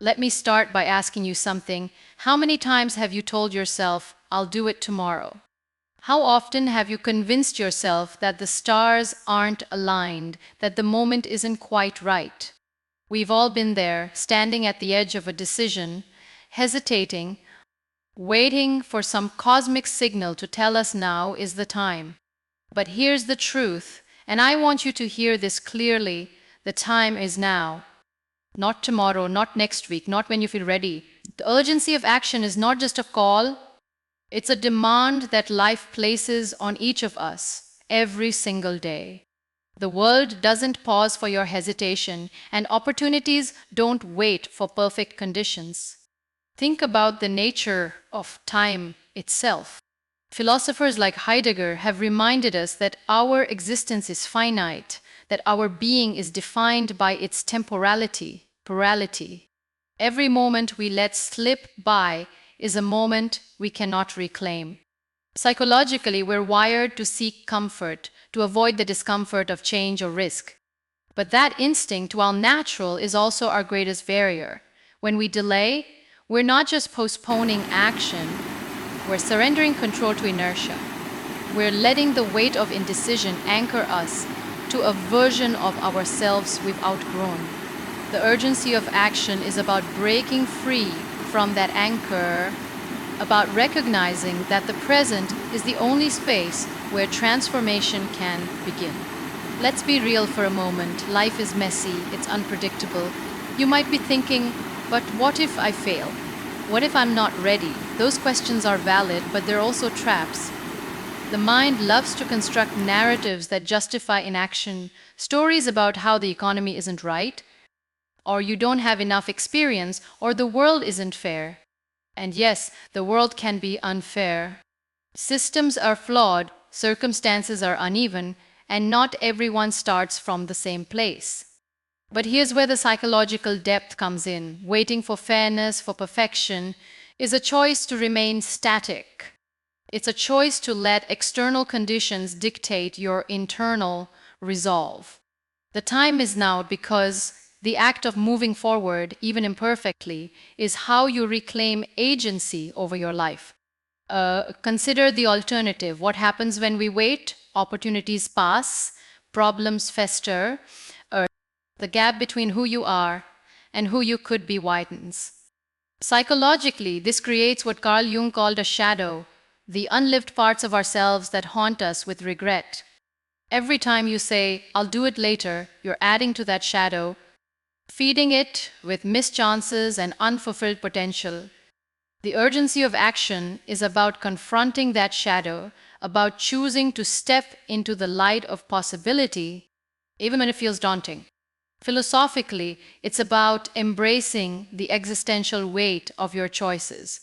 Let me start by asking you something. How many times have you told yourself, I'll do it tomorrow? How often have you convinced yourself that the stars aren't aligned, that the moment isn't quite right? We've all been there, standing at the edge of a decision, hesitating, waiting for some cosmic signal to tell us now is the time. But here's the truth, and I want you to hear this clearly: the time is now. Not tomorrow, not next week, not when you feel ready. The urgency of action is not just a call, it's a demand that life places on each of us every single day. The world doesn't pause for your hesitation, and opportunities don't wait for perfect conditions. Think about the nature of time itself. Philosophers like Heidegger have reminded us that our existence is finite, that our being is defined by its temporality, plurality. Every moment we let slip by is a moment we cannot reclaim. Psychologically, we're wired to seek comfort, to avoid the discomfort of change or risk. But that instinct, while natural, is also our greatest barrier. When we delay, we're not just postponing action, we're surrendering control to inertia. We're letting the weight of indecision anchor us to a version of ourselves we've outgrown. The urgency of action is about breaking free from that anchor, about recognizing that the present is the only space where transformation can begin. Let's be real for a moment. Life is messy, it's unpredictable. You might be thinking, but what if I fail? What if I'm not ready? Those questions are valid, but they're also traps. The mind loves to construct narratives that justify inaction, stories about how the economy isn't right, or you don't have enough experience, or the world isn't fair. And yes, the world can be unfair. Systems are flawed, circumstances are uneven, and not everyone starts from the same place. But here's where the psychological depth comes in. Waiting for fairness, for perfection, is a choice to remain static. It's a choice to let external conditions dictate your internal resolve. The time is now, because the act of moving forward, even imperfectly, is how you reclaim agency over your life. Consider the alternative. What happens when we wait? Opportunities pass, problems fester, the gap between who you are and who you could be widens. Psychologically, this creates what Carl Jung called a shadow, the unlived parts of ourselves that haunt us with regret. Every time you say, I'll do it later, you're adding to that shadow, feeding it with missed chances and unfulfilled potential. The urgency of action is about confronting that shadow, about choosing to step into the light of possibility, even when it feels daunting. Philosophically, it's about embracing the existential weight of your choices.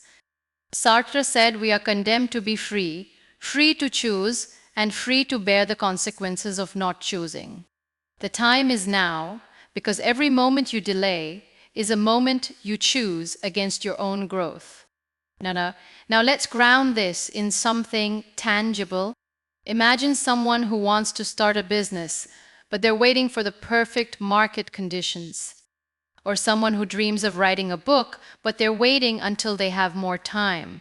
Sartre said we are condemned to be free, free to choose, and free to bear the consequences of not choosing. The time is now, because every moment you delay is a moment you choose against your own growth. Now let's ground this in something tangible. Imagine someone who wants to start a business, but they're waiting for the perfect market conditions. Or someone who dreams of writing a book, but they're waiting until they have more time.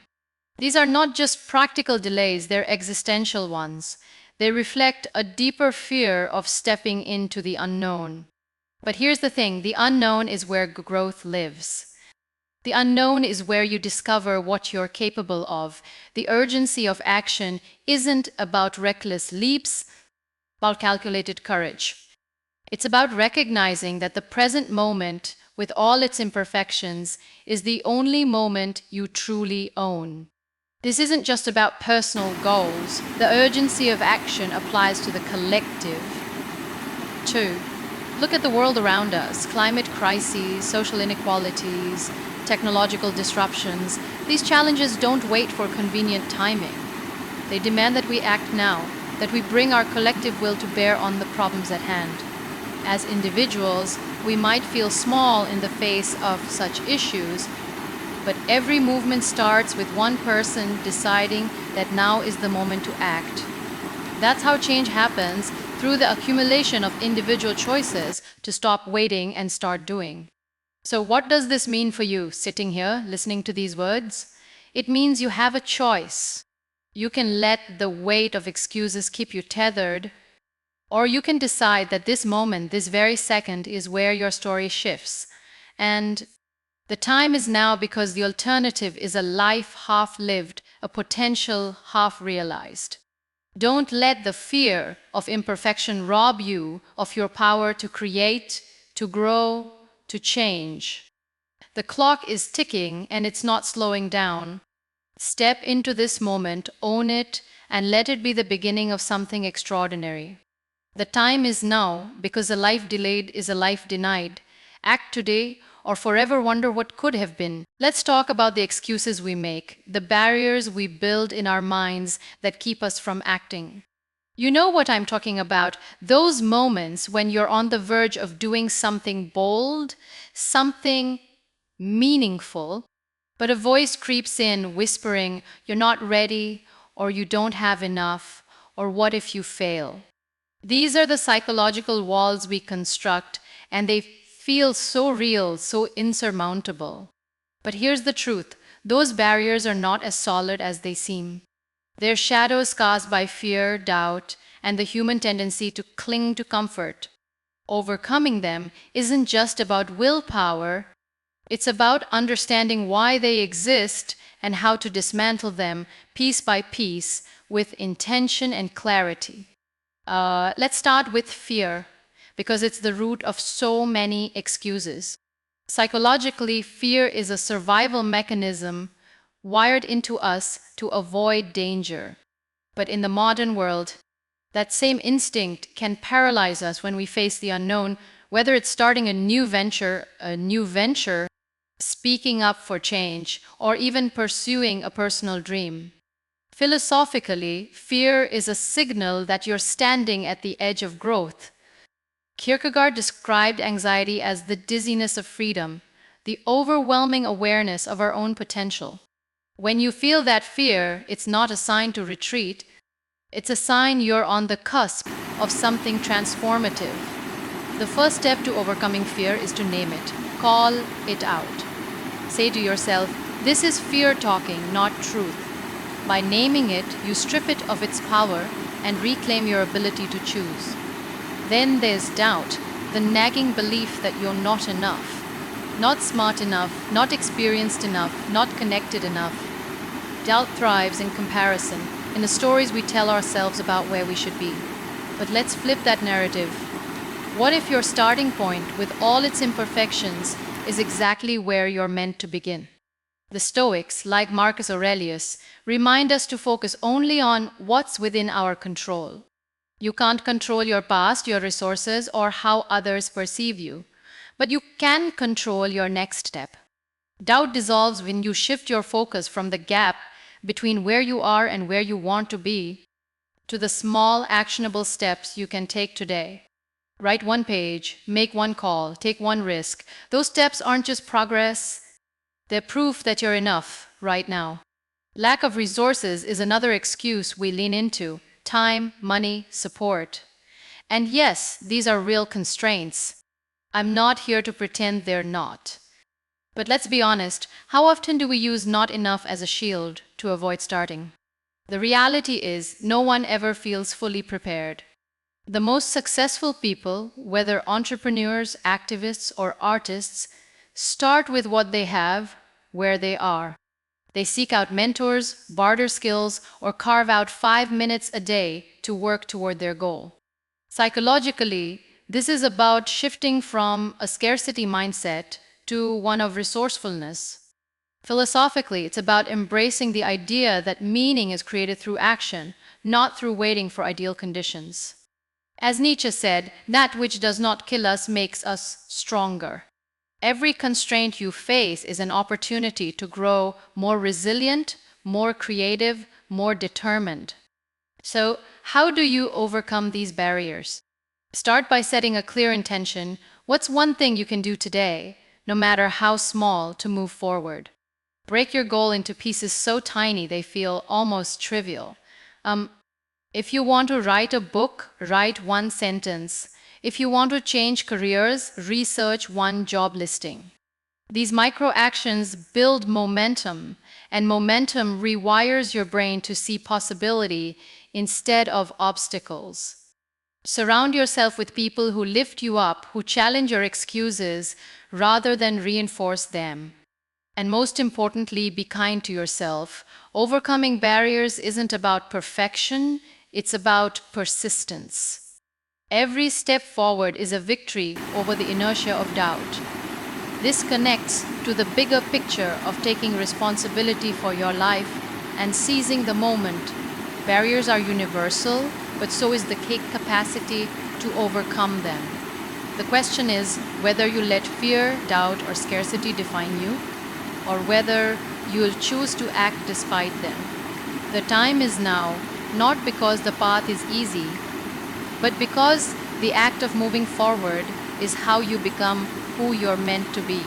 These are not just practical delays, they're existential ones. They reflect a deeper fear of stepping into the unknown. But here's the thing, the unknown is where growth lives. The unknown is where you discover what you're capable of. The urgency of action isn't about reckless leaps, about calculated courage. It's about recognizing that the present moment, with all its imperfections, is the only moment you truly own. This isn't just about personal goals. The urgency of action applies to the collective, too. Look at the world around us. Climate crises, social inequalities, technological disruptions. These challenges don't wait for convenient timing. They demand that we act now, that we bring our collective will to bear on the problems at hand. As individuals, we might feel small in the face of such issues, but every movement starts with one person deciding that now is the moment to act. That's how change happens, through the accumulation of individual choices to stop waiting and start doing. So, what does this mean for you sitting here listening to these words? It means you have a choice. You can let the weight of excuses keep you tethered, or you can decide that this moment, this very second, is where your story shifts. And the time is now because the alternative is a life half lived, a potential half realized. Don't let the fear of imperfection rob you of your power to create, to grow, to change. The clock is ticking and it's not slowing down. Step into this moment, own it, and let it be the beginning of something extraordinary. The time is now because a life delayed is a life denied. Act today or forever wonder what could have been. Let's talk about the excuses we make, the barriers we build in our minds that keep us from acting. You know what I'm talking about, those moments when you're on the verge of doing something bold, something meaningful, but a voice creeps in whispering, "You're not ready," or "You don't have enough," or "What if you fail?" These are the psychological walls we construct, and they feel so real, so insurmountable. But here's the truth, those barriers are not as solid as they seem. They're shadows cast by fear, doubt, and the human tendency to cling to comfort. Overcoming them isn't just about willpower, it's about understanding why they exist and how to dismantle them piece by piece with intention and clarity. Let's start with fear, because it's the root of so many excuses. Psychologically, fear is a survival mechanism wired into us to avoid danger. But in the modern world, that same instinct can paralyze us when we face the unknown, whether it's starting a new venture, speaking up for change, or even pursuing a personal dream. Philosophically, fear is a signal that you're standing at the edge of growth. Kierkegaard described anxiety as the dizziness of freedom, the overwhelming awareness of our own potential. When you feel that fear, it's not a sign to retreat, it's a sign you're on the cusp of something transformative. The first step to overcoming fear is to name it, call it out. Say to yourself, "This is fear talking, not truth." By naming it, you strip it of its power and reclaim your ability to choose. Then there's doubt, the nagging belief that you're not enough, not smart enough, not experienced enough, not connected enough. Doubt thrives in comparison, in the stories we tell ourselves about where we should be. But let's flip that narrative. What if your starting point, with all its imperfections, is exactly where you're meant to begin? The Stoics, like Marcus Aurelius, remind us to focus only on what's within our control. You can't control your past, your resources, or how others perceive you, but you can control your next step. Doubt dissolves when you shift your focus from the gap between where you are and where you want to be to the small, actionable steps you can take today. Write one page, make one call, take one risk. Those steps aren't just progress, they're proof that you're enough right now. Lack of resources is another excuse we lean into: time, money, support. And yes, these are real constraints. I'm not here to pretend they're not. But let's be honest, how often do we use not enough as a shield to avoid starting? The reality is, no one ever feels fully prepared. The most successful people, whether entrepreneurs, activists, or artists, start with what they have, where they are. They seek out mentors, barter skills, or carve out 5 minutes a day to work toward their goal. Psychologically, this is about shifting from a scarcity mindset to one of resourcefulness. Philosophically, it's about embracing the idea that meaning is created through action, not through waiting for ideal conditions. As Nietzsche said, that which does not kill us makes us stronger. Every constraint you face is an opportunity to grow more resilient, more creative, more determined. So, how do you overcome these barriers? Start by setting a clear intention. What's one thing you can do today, no matter how small, to move forward? Break your goal into pieces so tiny they feel almost trivial. If you want to write a book, write one sentence. If you want to change careers, research one job listing. These micro actions build momentum, and momentum rewires your brain to see possibility instead of obstacles. Surround yourself with people who lift you up, who challenge your excuses rather than reinforce them. And most importantly, be kind to yourself. Overcoming barriers isn't about perfection, it's about persistence. Every step forward is a victory over the inertia of doubt. This connects to the bigger picture of taking responsibility for your life and seizing the moment. Barriers are universal, but so is the capacity to overcome them. The question is whether you let fear, doubt, or scarcity define you, or whether you will choose to act despite them. The time is now, not because the path is easy, but because the act of moving forward is how you become who you're meant to be.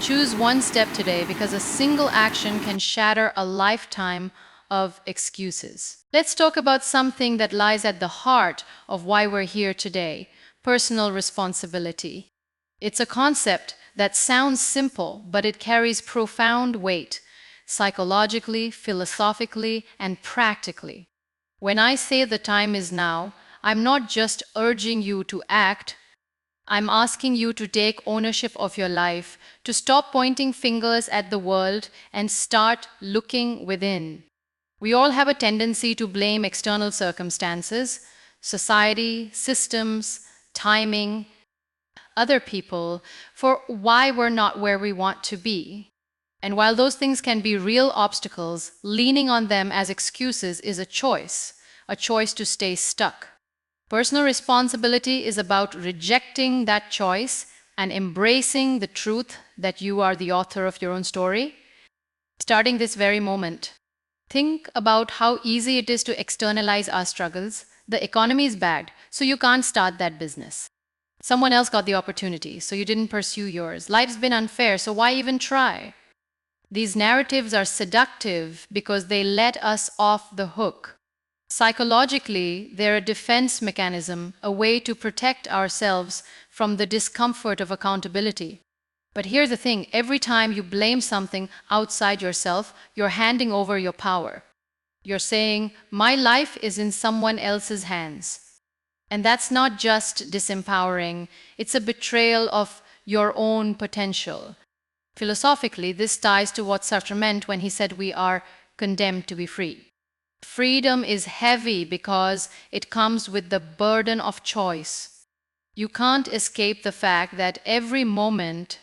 Choose one step today because a single action can shatter a lifetime of excuses. Let's talk about something that lies at the heart of why we're here today: personal responsibility. It's a concept that sounds simple, but it carries profound weight, psychologically, philosophically, and practically. When I say the time is now, I'm not just urging you to act, I'm asking you to take ownership of your life, to stop pointing fingers at the world and start looking within. We all have a tendency to blame external circumstances, society, systems, timing, other people, for why we're not where we want to be. And while those things can be real obstacles, leaning on them as excuses is a choice to stay stuck. Personal responsibility is about rejecting that choice and embracing the truth that you are the author of your own story. Starting this very moment, think about how easy it is to externalize our struggles. The economy is bad, so you can't start that business. Someone else got the opportunity, so you didn't pursue yours. Life's been unfair, so why even try? These narratives are seductive because they let us off the hook. Psychologically, they're a defense mechanism, a way to protect ourselves from the discomfort of accountability. But here's the thing: every time you blame something outside yourself, you're handing over your power. You're saying, my life is in someone else's hands. And that's not just disempowering, it's a betrayal of your own potential. Philosophically, this ties to what Sartre meant when he said we are condemned to be free. Freedom is heavy because it comes with the burden of choice. You can't escape the fact that every moment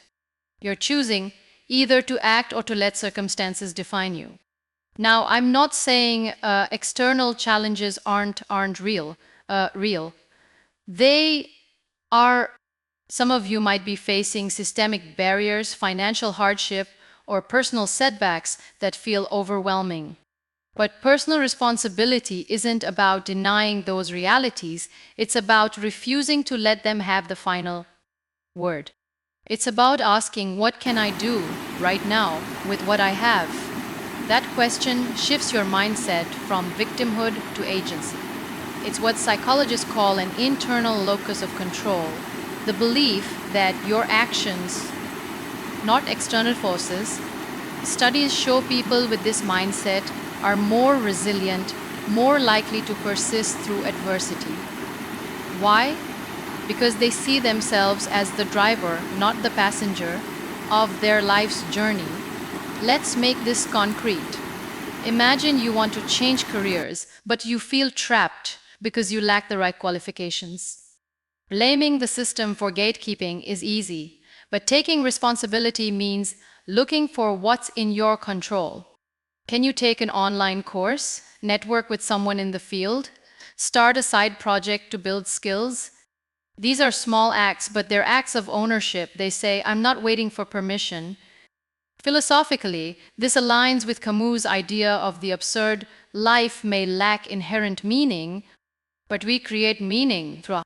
you're choosing either to act or to let circumstances define you. Now, I'm not saying external challenges aren't real. They are. Some of you might be facing systemic barriers, financial hardship, or personal setbacks that feel overwhelming. But personal responsibility isn't about denying those realities, it's about refusing to let them have the final word. It's about asking, what can I do right now with what I have? That question shifts your mindset from victimhood to agency. It's what psychologists call an internal locus of control, the belief that your actions, not external forces. Studies show people with this mindset are more resilient, more likely to persist through adversity. Why? Because they see themselves as the driver, not the passenger, of their life's journey. Let's make this concrete. Imagine you want to change careers, but you feel trapped because you lack the right qualifications. Blaming the system for gatekeeping is easy, but taking responsibility means looking for what's in your control. Can you take an online course, network with someone in the field, start a side project to build skills? These are small acts, but they're acts of ownership. They say, I'm not waiting for permission. Philosophically, this aligns with Camus' idea of the absurd: life may lack inherent meaning, but we create meaning through.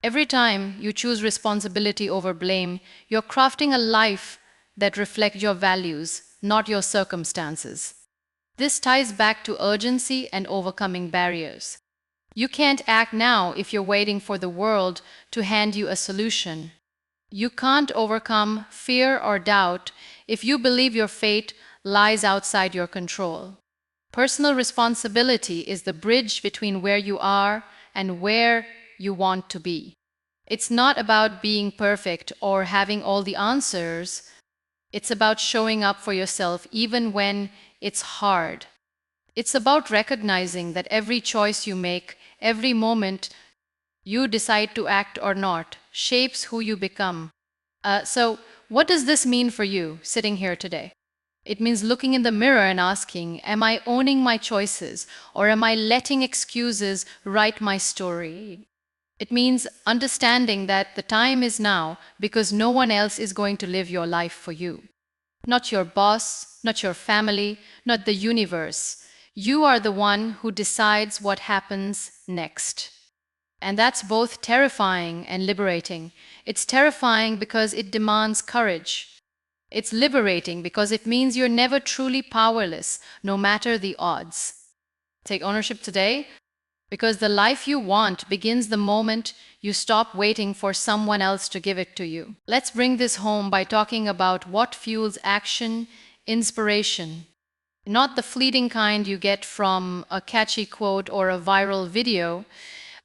Every time you choose responsibility over blame, you're crafting a life that reflects your values, not your circumstances. This ties back to urgency and overcoming barriers. You can't act now if you're waiting for the world to hand you a solution. You can't overcome fear or doubt if you believe your fate lies outside your control. Personal responsibility is the bridge between where you are and where you want to be. It's not about being perfect or having all the answers. It's about showing up for yourself even when it's hard. It's about recognizing that every choice you make, every moment you decide to act or not, shapes who you become. So, what does this mean for you sitting here today? It means looking in the mirror and asking, am I owning my choices or am I letting excuses write my story? It means understanding that the time is now because no one else is going to live your life for you. Not your boss, not your family, not the universe. You are the one who decides what happens next. And that's both terrifying and liberating. It's terrifying because it demands courage. It's liberating because it means you're never truly powerless, no matter the odds. Take ownership today because the life you want begins the moment you stop waiting for someone else to give it to you. Let's bring this home by talking about what fuels action, inspiration. Not the fleeting kind you get from a catchy quote or a viral video,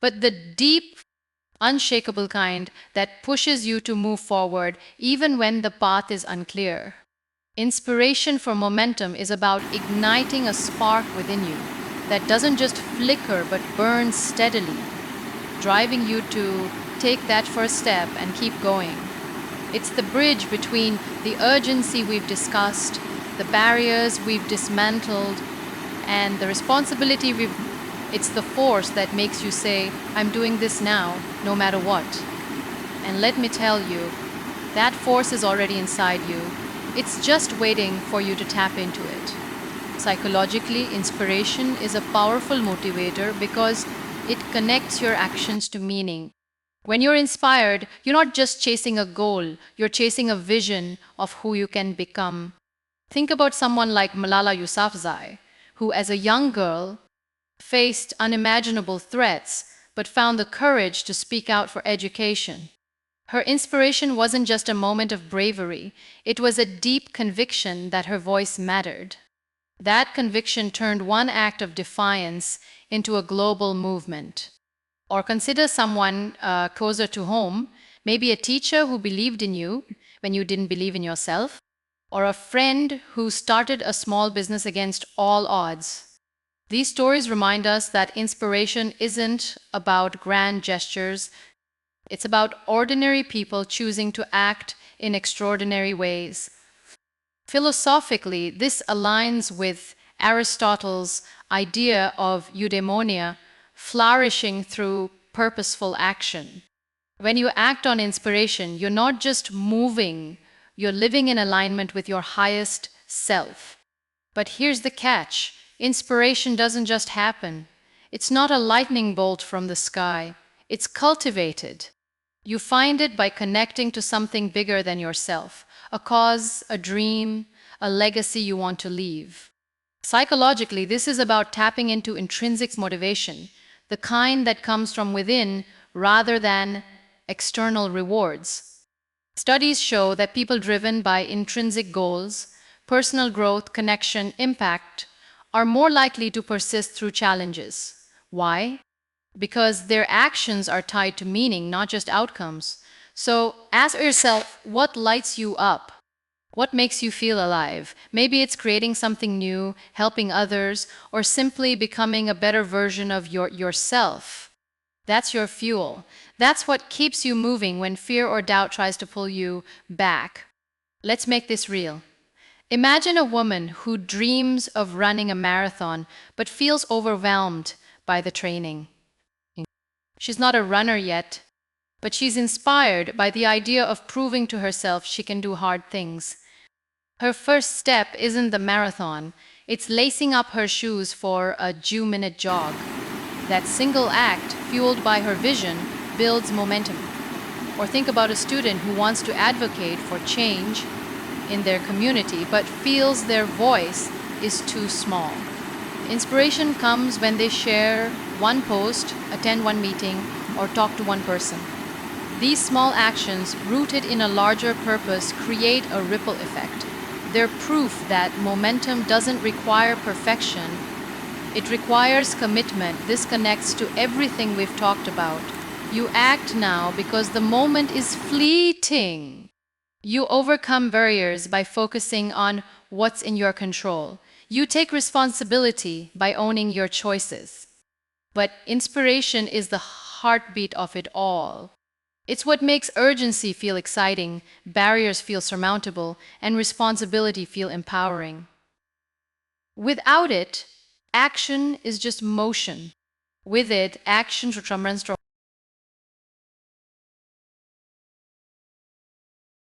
but the deep, unshakable kind that pushes you to move forward even when the path is unclear. Inspiration for momentum is about igniting a spark within you that doesn't just flicker but burns steadily, driving you to take that first step and keep going. It's the bridge between the urgency we've discussed, the barriers we've dismantled, and the responsibility we've. It's the force that makes you say, I'm doing this now, no matter what. And let me tell you, that force is already inside you. It's just waiting for you to tap into it. Psychologically, inspiration is a powerful motivator because it connects your actions to meaning. When you're inspired, you're not just chasing a goal, you're chasing a vision of who you can become. Think about someone like Malala Yousafzai, who as a young girl faced unimaginable threats but found the courage to speak out for education. Her inspiration wasn't just a moment of bravery, it was a deep conviction that her voice mattered. That conviction turned one act of defiance into a global movement. Or consider someone closer to home, maybe a teacher who believed in you when you didn't believe in yourself, or a friend who started a small business against all odds. These stories remind us that inspiration isn't about grand gestures, it's about ordinary people choosing to act in extraordinary ways. Philosophically, this aligns with Aristotle's idea of eudaimonia, flourishing through purposeful action. When you act on inspiration, you're not just moving, you're living in alignment with your highest self. But here's the catch. Inspiration doesn't just happen. It's not a lightning bolt from the sky. It's cultivated. You find it by connecting to something bigger than yourself, a cause, a dream, a legacy you want to leave. Psychologically, this is about tapping into intrinsic motivation, the kind that comes from within rather than external rewards. Studies show that people driven by intrinsic goals, personal growth, connection, impact, are more likely to persist through challenges. Why? Because their actions are tied to meaning, not just outcomes. So ask yourself, what lights you up? What makes you feel alive? Maybe it's creating something new, helping others, or simply becoming a better version of yourself. That's your fuel. That's what keeps you moving when fear or doubt tries to pull you back. Let's make this real. Imagine a woman who dreams of running a marathon but feels overwhelmed by the training. She's not a runner yet, but she's inspired by the idea of proving to herself she can do hard things. Her first step isn't the marathon, it's lacing up her shoes for a 2-minute jog. That single act, fueled by her vision, builds momentum. Or think about a student who wants to advocate for change in their community but feels their voice is too small. Inspiration comes when they share one post, attend one meeting, or talk to one person. These small actions, rooted in a larger purpose, create a ripple effect. They're proof that momentum doesn't require perfection, it requires commitment. This connects to everything we've talked about. You act now because the moment is fleeting. You overcome barriers by focusing on what's in your control. You take responsibility by owning your choices. But inspiration is the heartbeat of it all. It's what makes urgency feel exciting, barriers feel surmountable, and responsibility feel empowering. Without it, action is just motion. With it, action